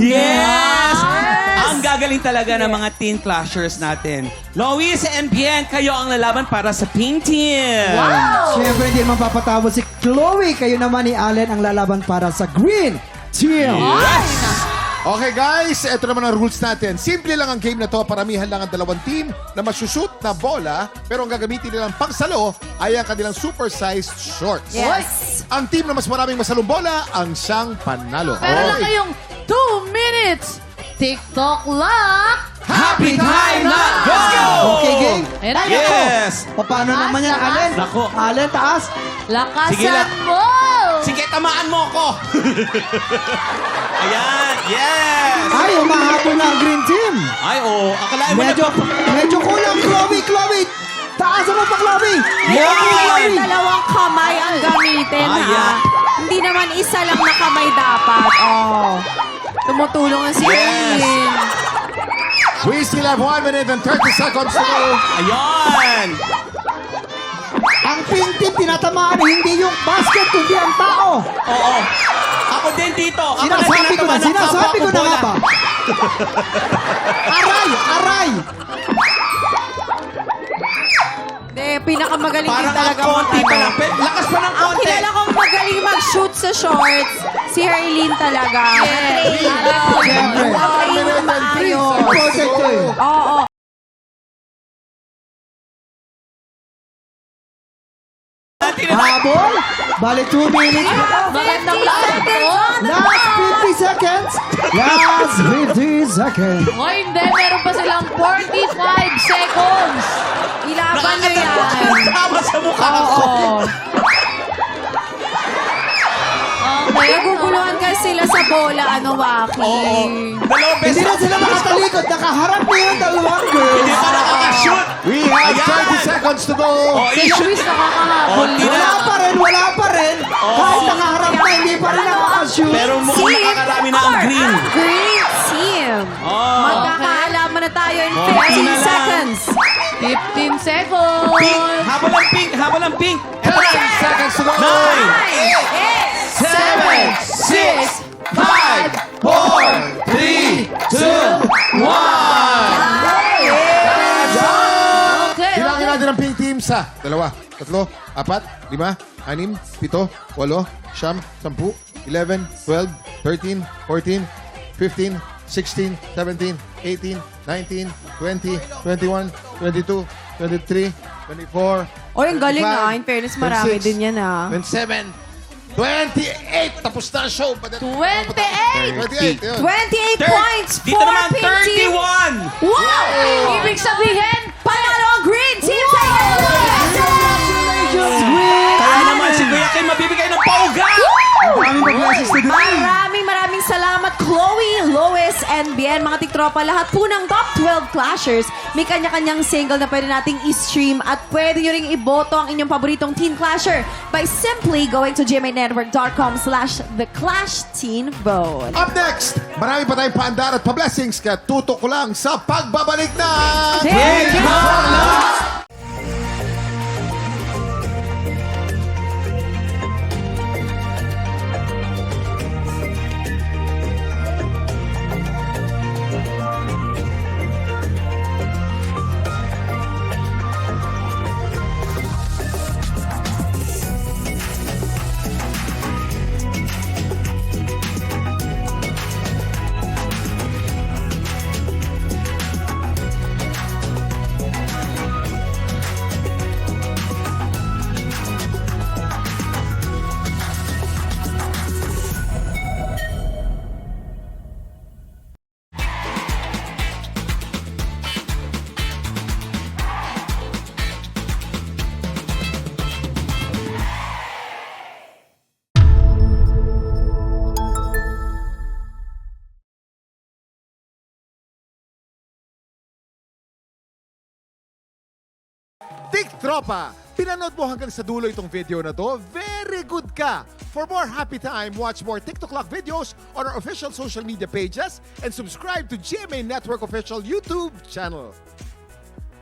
Yes! Ang gagaling talaga ng mga teen clashers natin. Lois and Bien, kayo ang lalaban para sa Pink Team. Siyempre, hindi naman papatawad si Chloe. Kayo naman ni Allen ang lalaban para sa Green Team. Okay guys, ito naman ang rules natin. Simple lang ang game na to. Paramihan lang ang dalawang team na masushoot na bola. Pero ang gagamitin nilang pangsalo ay ang kanilang super-sized shorts. Yes. Ang team na mas maraming masalong bola ang siyang panalo. Meron lang kayong 2 minutes. TikTok lock. Happy time na! Let's go! Okay, game. Ayan na. Yes! Paano naman yan, Allen? Nako. Allen, taas. Sige lang. Lakasan mo. Sige, tamaan mo ko! Ayan, yes! Ay, umahabol na ang Green Team. Ay, oo. Akalain mo Medyo kulang, Chloe. Chloe, taasan mo pa, Chloe. Yung dalawang kamay ang gamitin, Ah, ha? yeah. Hindi naman isa lang na kamay dapat. Oh. Tumutulong ang si Yes. Aileen. We still have 1 minute and 30 seconds to go. Ayan! Ang Pink Team tinatamaan hindi yung basket, kundi ang tao. Oo. Ako din dito. Ako Sinasabi ko na, tinatamaan ng sinasabi kapwa ko na nga bola. ba? Aray, aray. Hindi, pinakamagaling din Parang ang talaga konti pa lang. mag-ano. Lakas pa ng Ang konti. kilala kong magaling mag-shoot sa shorts, si Aileen talaga. Siyempre. Train na maayos. Important to eh. Oo. Habol. Bali 2 minutes. Magandang Last 50 seconds. Last 50 seconds. Hoy, hindi. Meron pa silang 45 seconds. Ilaban nyo yan. Tama sa mukha ko. Oo. Okay, naguguluhan kasi sila sa bola, ano, Waki. Oo. Dalawang Hindi beses. na sila makatalikod. Nakaharap na yung dalawang girls. Hindi pa nakakashoot. We have Ayan. 30 seconds to go. Oh, Si i-shoot. Luis nakakahabol. Oh, di Wala pa rin, wala pa rin. Kahit nakaharap na, hindi pa rin nakakashoot. Pero mukhang nakakarami na ang green. Green team. Oh. Magkakaalaman na tayo in Konti 15 na lang. seconds. 15 seconds. Pink. Habol ang pink. Habol ang pink. 10 seconds to go. 9, 7, 6, 5, 4, 3, 2, 1. Okay. Hilangin natin ang pink team sa 2, 3, 4, 5, 6, 7, 8, 9, 10, 11, 12, 13, 14, 15, 16, 17, 18, 19, 20, 21, 22, 23, 24, Oy, ang galing ah. In fairness, marami 26, din yan ah. 27, 28. Tapos na ang show. 28! 28. yun. 28 points Dito for naman, Pink Team. 31. Wow! Ibig sabihin, panalo ang Green Team sa Congratulations, Green. Kaya naman si Kuya Kim mabibigay ng pauga. Maraming pag-blesses to Green. Maraming salamat, Chloe, Lois, and Bien. Mga tiktropa, lahat po ng top 12 clashers. May kanya-kanyang single na pwede nating i-stream at pwede nyo ring iboto ang inyong paboritong teen clasher by simply going to gmanetwork.com/theclashteenvote. Up next, marami pa tayong paandar at pa-blessings kaya tutok ko lang sa pagbabalik na TikTok! Tiktropa! Pinanood mo hanggang sa dulo itong video na to? Very good ka! For more happy time, watch more TikTok Lock videos on our official social media pages and subscribe to GMA Network official YouTube channel.